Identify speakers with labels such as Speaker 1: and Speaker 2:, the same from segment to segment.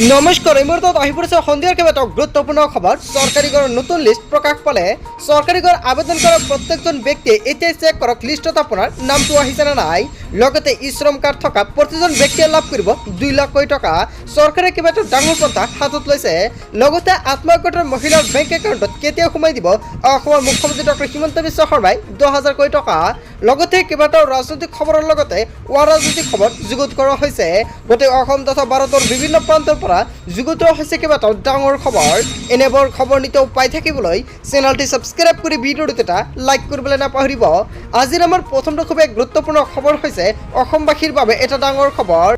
Speaker 1: নমস্কাৰ এই মুহূৰ্তত আহি পৰিছে সন্ধিয়াৰ কেইবাটাও গুৰুত্বপূৰ্ণ খবৰ। চৰকাৰী ঘৰৰ নতুন লিষ্ট প্ৰকাশ পালে চৰকাৰী ঘৰ আবেদন কৰা প্ৰত্যেকজন ব্যক্তিয়ে এতিয়া চেক কৰক লিষ্টত আপোনাৰ নামটো আহিছে নে নাই। লগতে ই শ্ৰম কাৰ্ড থকা প্ৰতিজন ব্যক্তিয়ে লাভ কৰিব 2 লাখ টকা। চৰকাৰে কেইবাটাও ডাঙৰ পন্থা হাতত লৈছে। লগতে আত্মসহায়ক মহিলাৰ বেংক একাউণ্টত কেতিয়া সোমাই দিব অসমৰ মুখ্যমন্ত্ৰী ডক্টৰ হিমন্ত বিশ্ব শৰ্মাই 10,000 টকা। লগতে কেইবাটাও ৰাজনৈতিক খবৰৰ লগতে অৰাজনৈতিক খবৰ যুগুত কৰা হৈছে। গোটেই অসম তথা ভাৰতৰ বিভিন্ন প্ৰান্তৰ যুগুত হৈছে কেইবাটাও ডাঙৰ খবৰ। এনেবোৰ খবৰ নিতেও পাই থাকিবলৈ চেনেলটি সাবস্ক্ৰাইব কৰি ভিডিঅ'টো এটা লাইক কৰিবলৈ নাপাহৰিব। আজিৰ আমাৰ প্ৰথমটো খুব গুৰুত্বপূৰ্ণ খবৰ হৈছে অসমবাসীৰ বাবে এটা ডাঙৰ খবৰ।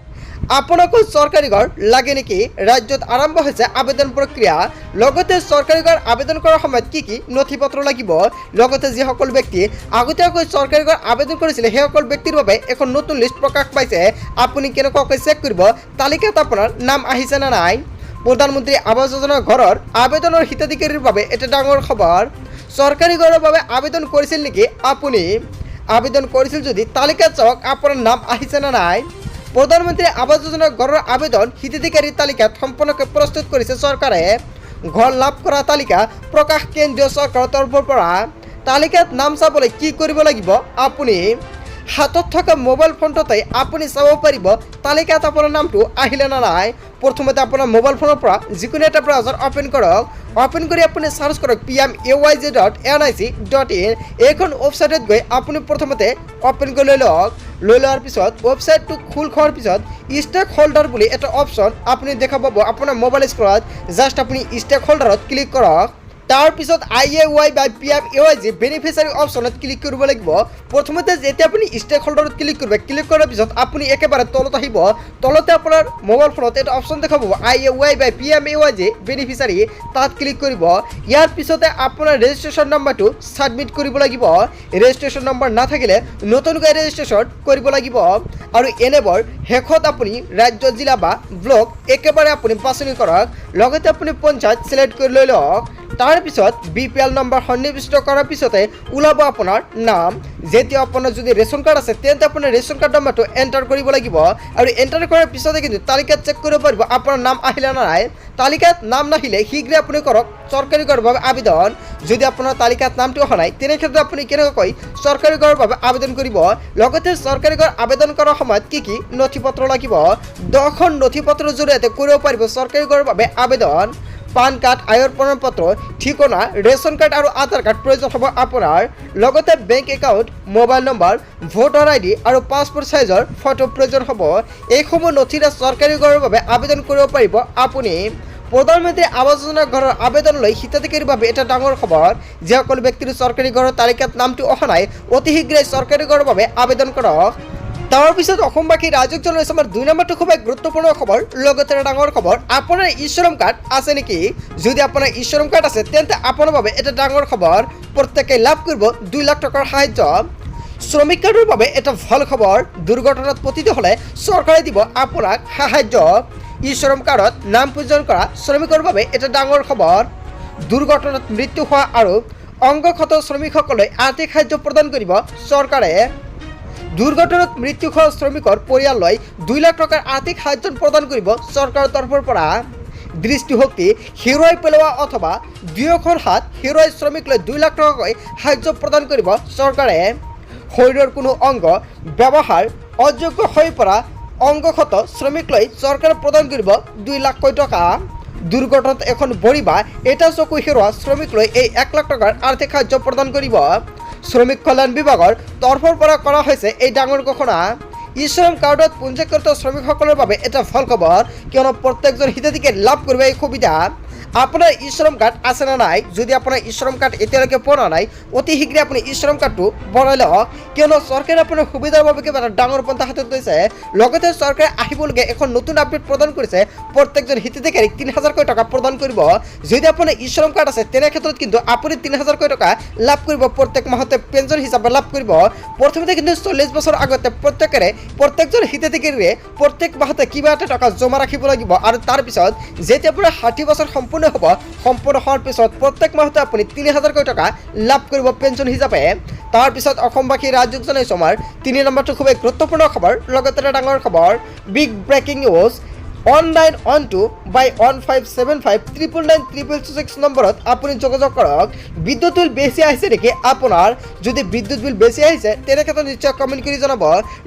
Speaker 1: আপোনাকো চৰকাৰী ঘৰ লাগে নেকি? ৰাজ্যত আৰম্ভ হৈছে আবেদন প্ৰক্ৰিয়া। লগতে চৰকাৰী ঘৰ আবেদন কৰাৰ সময়ত কি কি নথি পত্ৰ লাগিব, লগতে যিসকল ব্যক্তিয়ে আগতীয়াকৈ চৰকাৰী ঘৰ আবেদন কৰিছিলে সেইসকল ব্যক্তিৰ বাবে এখন নতুন লিষ্ট প্ৰকাশ পাইছে। আপুনি কেনেকুৱাকৈ চেক কৰিব তালিকাত আপোনাৰ নাম আহিছে নে নাই। প্ৰধানমন্ত্ৰী আৱাস যোজনা ঘৰৰ আবেদনৰ হিতাধিকাৰীৰ বাবে এটা ডাঙৰ খবৰ। চৰকাৰী ঘৰৰ বাবে আবেদন কৰিছিল নেকি? আপুনি আবেদন কৰিছিল যদি তালিকাত চাওক আপোনাৰ নাম আহিছে নে নাই। প্ৰধানমন্ত্ৰী আৱাস যোজনা ঘৰৰ আবেদন হিতাধিকাৰীৰ তালিকাত সম্পূৰ্ণকৈ প্ৰস্তুত কৰিছে চৰকাৰে। ঘৰ লাভ কৰা তালিকা প্ৰকাশ কেন্দ্ৰীয় চৰকাৰৰ তৰফৰ পৰা। তালিকাত নাম চাবলৈ কি কৰিব লাগিব? আপুনি হাতত থকা মোবাইল ফোনটোতে আপুনি চাব পাৰিব তালিকাত আপোনাৰ নামটো আহিলে নে নাই। প্ৰথমতে আপোনাৰ মোবাইল ফোনৰ পৰা যিকোনো এটা ব্ৰাউজাৰ অপেন কৰক। অপেন কৰি আপুনি সাৰ্চ কৰক pmayj.nic.in। এইখন ৱেবছাইটত গৈ আপুনি প্ৰথমতে অপেন কৰি লৈ লোৱাৰ পিছত ৱেবছাইটটো খোল খোৱাৰ পিছত ষ্টেক হোল্ডাৰ বুলি এটা অপশ্যন আপুনি দেখা পাব আপোনাৰ মোবাইল স্ক্ৰীনত। জাষ্ট আপুনি ষ্টেক হোল্ডাৰত ক্লিক কৰক। তাৰপিছত IAY বা PMAYJ বেনিফিচিয়াৰী অপশ্যনত ক্লিক কৰিব লাগিব। প্ৰথমতে যেতিয়া আপুনি ষ্টেক হোল্ডাৰত ক্লিক কৰিব, ক্লিক কৰাৰ পিছত আপুনি একেবাৰে তলত আহিব। তলতে আপোনাৰ মোবাইল ফোনত এটা অপশ্যন দেখা পাব IAY বা PMAYJ বেনিফিচিয়াৰী, তাত ক্লিক কৰিব। ইয়াৰ পিছতে আপোনাৰ ৰেজিষ্ট্ৰেশ্যন নম্বৰটো ছাবমিট কৰিব লাগিব। ৰেজিষ্ট্ৰেশ্যন নম্বৰ নাথাকিলে নতুনকৈ ৰেজিষ্ট্ৰেশ্যন কৰিব লাগিব। আৰু এনেবোৰ শেষত আপুনি ৰাজ্য, জিলা বা ব্লক একেবাৰে আপুনি বাছনি কৰক। লগতে আপুনি পঞ্চায়ত চিলেক্ট কৰি লৈ লওক। তাৰপিছত BPL নম্বৰ সন্নিৱিষ্ট কৰাৰ পিছতে ওলাব আপোনাৰ নাম। যেতিয়া আপোনাৰ যদি ৰেচন কাৰ্ড আছে তেন্তে আপোনাৰ ৰেচন কাৰ্ড নম্বৰটো এণ্টাৰ কৰিব লাগিব। আৰু এণ্টাৰ কৰাৰ পিছতে কিন্তু তালিকাত চেক কৰিব পাৰিব আপোনাৰ নাম আহিলে নে নাই। তালিকাত নাম নাহিলে শীঘ্ৰে আপুনি কৰক চৰকাৰী ঘৰৰ বাবে আবেদন। যদি আপোনাৰ তালিকাত নামটো অহা নাই তেনেক্ষেত্ৰত আপুনি কেনেকৈ চৰকাৰী ঘৰৰ বাবে আবেদন কৰিব, লগতে চৰকাৰী ঘৰ আবেদন কৰাৰ সময়ত কি কি নথি পত্ৰ লাগিব, 10খন নথি পত্ৰৰ জৰিয়তে কৰিব পাৰিব চৰকাৰী ঘৰৰ বাবে আবেদন। পান কাৰ্ড, আয়ৰ প্ৰমাণপত্ৰ, ঠিকনা, ৰেচন কাৰ্ড আৰু আধাৰ কাৰ্ড প্ৰয়োজন হ'ব আপোনাৰ। লগতে bank account, mobile number, voter ID আৰু পাছপোৰ্ট সাইজৰ ফটো প্ৰয়োজন হ'ব। এইসমূহ নথিৰে চৰকাৰী ঘৰৰ বাবে আবেদন কৰিব পাৰিব আপুনি। প্ৰধানমন্ত্ৰী আৱাস যোজনা ঘৰৰ আবেদনলৈ হিতাধিকাৰীৰ বাবে এটা ডাঙৰ খবৰ। যিসকল ব্যক্তিৰ চৰকাৰী ঘৰৰ তালিকাত নামটো অহা নাই অতি শীঘ্ৰে চৰকাৰী ঘৰৰ বাবে আবেদন কৰক। তাৰপিছত অসমবাসী ৰাইজক জনাইছোঁ আমাৰ 2 নম্বৰটো খুব গুৰুত্বপূৰ্ণ খবৰ, লগতে ডাঙৰ খবৰ। আপোনাৰ ই শ্ৰম কাৰ্ড আছে নেকি? যদি আপোনাৰ ই শ্ৰম কাৰ্ড আছে তেন্তে আপোনাৰ বাবে এটা ডাঙৰ খবৰ। প্ৰত্যেকে লাভ কৰিব 2 লাখ টকাৰ সাহায্য। শ্ৰমিক কাৰ্ডৰ বাবে এটা ভাল খবৰ। দুৰ্ঘটনাত পতিত হ'লে চৰকাৰে দিব আপোনাক সাহায্য। ই শ্ৰম কাৰ্ডত নাম পঞ্জীয়ন কৰা শ্ৰমিকৰ বাবে এটা ডাঙৰ খবৰ। দুৰ্ঘটনাত মৃত্যু হোৱা আৰু অংগক্ষত শ্ৰমিকসকলে আৰ্থিক সাহায্য প্ৰদান কৰিব চৰকাৰে। দুৰ্ঘটনাত মৃত্যু হোৱা শ্ৰমিকৰ পৰিয়াললৈ 2 লাখ টকাৰ আৰ্থিক সাহায্য প্ৰদান কৰিব চৰকাৰৰ তৰফৰ পৰা। দৃষ্টিশক্তি হেৰুৱাই পেলোৱা অথবা দুয়োখন হাত হেৰুৱাই শ্ৰমিকলৈ 2 লাখ টকাকৈ সাহায্য প্ৰদান কৰিব চৰকাৰে। শৰীৰৰ কোনো অংগ ব্যৱহাৰ অযোগ্য হৈ পৰা অংগক্ষত শ্ৰমিকলৈ চৰকাৰে প্ৰদান কৰিব 2 লাখ টকা। দুৰ্ঘটনাত এখন ভৰি বা এটা চকু হেৰুওৱা শ্ৰমিকলৈ এই 1 লাখ টকাৰ আৰ্থিক সাহায্য প্ৰদান কৰিব। শ্ৰমিক কল্যাণ বিভাগৰ তৰফৰ পৰা কৰা হৈছে এই ডাঙৰ ঘোষণা। ই শ্ৰম কাৰ্ডত পঞ্জীকৃত শ্ৰমিকসকলৰ বাবে এটা ভাল খবৰ, কিয়নো প্ৰত্যেকজন হিতাধিকাৰী লাভ কৰিব এই সুবিধা। আপোনাৰ ই শ্ৰম কাৰ্ড আছে নে নাই? যদি আপোনাৰ ই শ্ৰম কাৰ্ড এতিয়ালৈকে পোৱা নাই অতি শীঘ্ৰে আপুনি ই শ্ৰম কাৰ্ডটো বনাই লওক, কিয়নো চৰকাৰে আপোনাৰ সুবিধাৰ বাবে কিবা এটা ডাঙৰ পন্থা হাতত লৈছে। লগতে চৰকাৰে আহিবলগীয়া এখন নতুন আপডেট প্ৰদান কৰিছে। প্ৰত্যেকজন হিতাধিকাৰীক 3,000 টকা প্ৰদান কৰিব। যদি আপোনাৰ ই শ্ৰম কাৰ্ড আছে তেনে ক্ষেত্ৰত কিন্তু আপুনি 3,000 টকা লাভ কৰিব। প্ৰত্যেক মাহতে পেঞ্চন হিচাপে লাভ কৰিব। প্ৰথমতে কিন্তু 40 বছৰ আগতে প্ৰত্যেকজন হিতাধিকাৰীৰে প্ৰত্যেক মাহতে কিবা এটা টকা জমা ৰাখিব লাগিব। আৰু তাৰপিছত যেতিয়া পৰা 60 বছৰ সম্পূৰ্ণ হ'ব, সম্পূৰ্ণ হোৱাৰ পিছত প্ৰত্যেক মাহতে আপুনি 3,000 টকা লাভ কৰিব পেঞ্চন হিচাপে। তাৰপিছত অসমবাসী ৰাজ্যক জনাইছোঁ আমাৰ 3 নম্বৰটো খুবেই গুৰুত্বপূৰ্ণ খবৰ, লগতে ডাঙৰ খবৰ। Big breaking news. 1912/1575 নম্বৰত আপুনি যোগাযোগ কৰক। বিদ্যুৎ বিল বেছি আহিছে নেকি আপোনাৰ? যদি বিদ্যুৎ বিল বেছি আহিছে তেনে ক্ষেত্ৰত নিশ্চয় কমেণ্ট কৰি জনাব।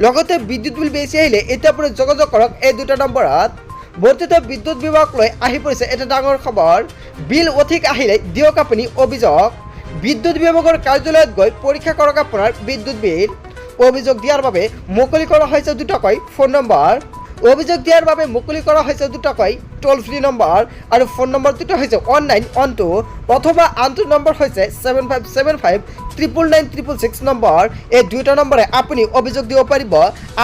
Speaker 1: লগতে বিদ্যুৎ বিল বেছি আহিলে এতিয়া আপুনি যোগাযোগ কৰক এই দুটা নম্বৰত। বৰ্ধিত বিদ্যুৎ বিভাগ লৈ আহি পৰিছে এটা ডাঙৰ খবৰ। বিল অধিক আহিলে দিয়ক আপুনি অভিযোগ। বিদ্যুৎ বিভাগৰ কাৰ্যালয়ত গৈ পৰীক্ষা কৰক আপোনাৰ বিদ্যুৎ বিল। অভিযোগ দিয়াৰ বাবে মুকলি কৰা হৈছে দুটাকৈ ফোন নম্বৰ। অভিযোগ দিয়াৰ বাবে মুকলি কৰা হৈছে দুটাকৈ টোল ফ্ৰী নম্বৰ আৰু ফোন নম্বৰ দুটা হৈছে 1912 অথবা আনটো নম্বৰ হৈছে 7575999966 নম্বৰ। এই দুটা নম্বৰে আপুনি অভিযোগ দিব পাৰিব।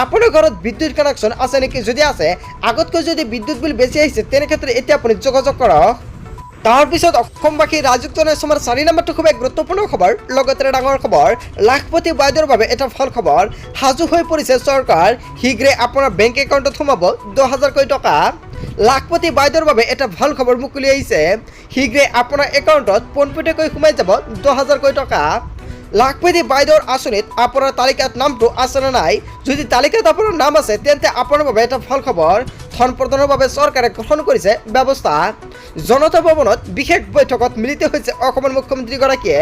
Speaker 1: আপোনাৰ ঘৰত বিদ্যুৎ কানেকশ্যন আছে নেকি? যদি আছে, আগতকৈ যদি বিদ্যুৎ বিল বেছি আহিছে তেনে ক্ষেত্ৰত এতিয়া আপুনি যোগাযোগ কৰক। তাৰপিছত অসমবাসী ৰাজুক জনাই আমাৰ 4 নম্বৰটো খুব এক গুৰুত্বপূৰ্ণ খবৰ। লগতে ডাঙৰ খবৰ, লাখপতি বাইদেউৰ বাবে এটা ভাল খবৰ। সাজু হৈ পৰিছে চৰকাৰ, শীঘ্ৰে আপোনাৰ বেংক একাউণ্টত সোমাব 10,000 কোটি টকা। লাখপতি বাইদেউৰ বাবে এটা ভাল খবৰ মুকলি আহিছে। শীঘ্ৰে আপোনাৰ একাউণ্টত পোনপটীয়াকৈ সোমাই যাব 10,000 কোটি টকা। লাখপতি বাইদেউৰ আঁচনিত আপোনাৰ তালিকাত নামটো আছে নে নাই? যদি তালিকাত আপোনাৰ নাম আছে তেন্তে আপোনাৰ বাবে এটা ভাল খবৰ। ধন প্ৰদানৰ বাবে চৰকাৰে গঠন কৰিছে ব্যৱস্থা। জনতা ভৱনত বিশেষ বৈঠকত মিলিত হৈছে অসমৰ মুখ্যমন্ত্ৰীগৰাকীয়ে।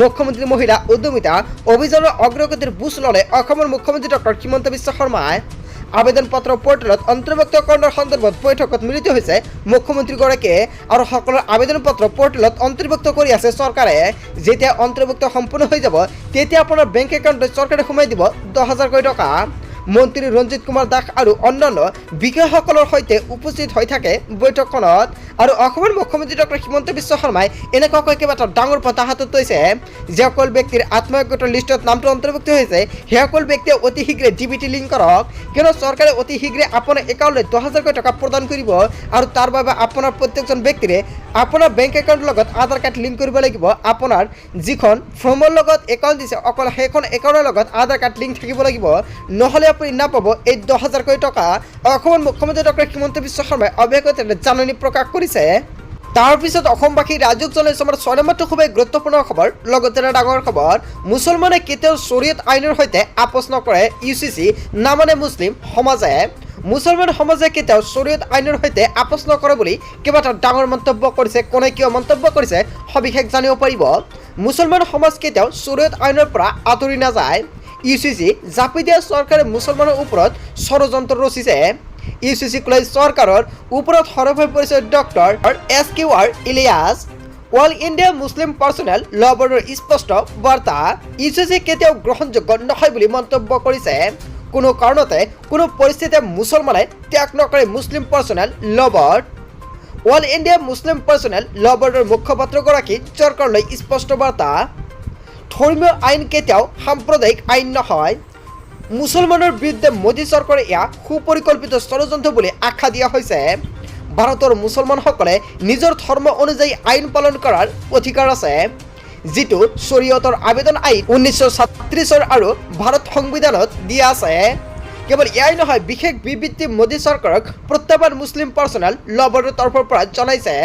Speaker 1: মুখ্যমন্ত্ৰী মহিলা উদ্যমিতা অভিযানৰ অগ্ৰগতিৰ বুজ ল'লে অসমৰ মুখ্যমন্ত্ৰী ডক্টৰ হিমন্ত বিশ্ব শৰ্মাই। আবেদন পত্ৰ পৰ্টেলত অন্তৰ্ভুক্তকৰণৰ সন্দৰ্ভত বৈঠকত মিলিত হৈছে মুখ্যমন্ত্ৰীগৰাকীয়ে আৰু সকলৰ আবেদন পত্ৰ পৰ্টেলত অন্তৰ্ভুক্ত কৰি আছে চৰকাৰে। যেতিয়া অন্তৰ্ভুক্ত সম্পূৰ্ণ হৈ যাব তেতিয়া আপোনাৰ বেংক একাউণ্টত চৰকাৰে সোমাই দিব 10,000 কোটি টকা। মন্ত্ৰী ৰঞ্জিত কুমাৰ দাস আৰু অন্যান্য বিষয়াসকলৰ সৈতে উপস্থিত হৈ থাকে বৈঠকখনত। আৰু অসমৰ মুখ্যমন্ত্ৰী ডক্টৰ হিমন্ত বিশ্ব শৰ্মাই এনেকুৱাকৈ কেইবাটাও ডাঙৰ কথা হাতত লৈছে। যিসকল ব্যক্তিৰ আত্মসহায়ক লিষ্টত নামটো অন্তৰ্ভুক্ত হৈছে সেইসকল ব্যক্তিয়ে অতি শীঘ্ৰে ডিবিটি লিংক কৰক, কিয়নো চৰকাৰে অতি শীঘ্ৰে আপোনাৰ একাউণ্টলৈ 10,000 কোটি টকা প্ৰদান কৰিব। আৰু তাৰ বাবে আপোনাৰ প্ৰত্যেকজন ব্যক্তিৰে আপোনাৰ বেংক একাউণ্টৰ লগত আধাৰ কাৰ্ড লিংক কৰিব লাগিব। আপোনাৰ যিখন ফৰ্মৰ লগত একাউণ্ট দিছে অকল সেইখন একাউণ্টৰ লগত আধাৰ কাৰ্ড লিংক থাকিব লাগিব, নহ'লে আপুনি নাপাব এই 10,000 কোটি টকা। অসমৰ মুখ্যমন্ত্ৰী ডক্টৰ হিমন্ত বিশ্ব শৰ্মাই অৱশেষত জাননী প্ৰকাশ কৰিছে। তাৰপিছত অসমবাসী ৰাজুক জনাই আমাৰ 6 নম্বৰটো খুবেই গুৰুত্বপূৰ্ণ খবৰ। লগতে ডাঙৰ খবৰ, মুছলমানে কেতিয়াও শৰীয়ত আইনৰ সৈতে আপোচ নকৰে, UCC নামানে মুছলিম সমাজে। মুছলমান সমাজে কেতিয়াও শৰীয়ত আইনৰ সৈতে আপোচ নকৰে বুলি কেইবাটাও ডাঙৰ মন্তব্য কৰিছে। কোনে কিয় মন্তব্য কৰিছে সবিশেষ জানিব পাৰিব। মুছলমান সমাজ কেতিয়াও শৰীয়ত আইনৰ পৰা আঁতৰি নাযায়। UCC জাপি দিয়া চৰকাৰে মুছলমানৰ ওপৰত ষড়যন্ত্ৰ ৰচিছে। UCC লৈ চৰকাৰৰ ওপৰত সৰব হৈ পৰিছে doctor SQR Ilyas. All India Muslim personal law বৰ্ডৰ স্পষ্ট বাৰ্তা, UCC কেতিয়াও গ্ৰহণযোগ্য নহয় বুলি মন্তব্য কৰিছে। কোনো কাৰণতে কোনো পৰিস্থিতিতে মুছলমানে ত্যাগ নকৰে মুছলিম পাৰ্চনেল ল board. All India Muslim personal law বৰ্ডৰ মুখপাত্ৰগৰাকী চৰকাৰলৈ স্পষ্ট বাৰ্তা, ধৰ্মীয় আইন কেতিয়াও সাম্প্ৰদায়িক আইন নহয়। মুছলমানৰ বিৰুদ্ধে মোদী চৰকাৰে ইয়াক সুপৰিকল্পিত ষড়যন্ত্ৰ বুলি আখ্যা দিয়া হৈছে। ভাৰতৰ মুছলমানসকলে নিজৰ ধৰ্ম অনুযায়ী আইন পালন কৰাৰ অধিকাৰ আছে, যিটো শৰীয়তৰ আবেদন আইন 1936 আৰু ভাৰত সংবিধানত দিয়া আছে। কেৱল এয়াই নহয়, বিশেষ বিবৃতি মোদী চৰকাৰক প্ৰত্যাহ্বান মুছলিম পাৰ্চনেল ল বৰ্ডৰ তৰফৰ পৰা জনাইছে।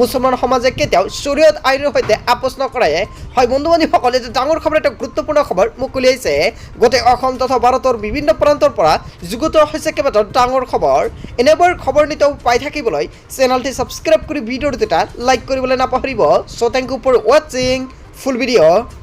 Speaker 1: মুছলমান সমাজে কেতিয়াও শৰীয়ত আইনৰ সৈতে আপোচ নকৰে। হয় বন্ধু বান্ধৱীসকলে যে ডাঙৰ খবৰ, এটা গুৰুত্বপূৰ্ণ খবৰ মুকলি আহিছে। গোটেই অসম তথা ভাৰতৰ বিভিন্ন প্ৰান্তৰ পৰা যুগুত হৈছে কেইবাটাও ডাঙৰ খবৰ। এনেবোৰ খবৰ নিতৌ পাই থাকিবলৈ চেনেলটি ছাবস্ক্ৰাইব কৰি ভিডিঅ'টো এটা লাইক কৰিবলৈ নাপাহৰিব। চ' থেংক ইউ ফৰ ৱাচিং ফুল ভিডিঅ'।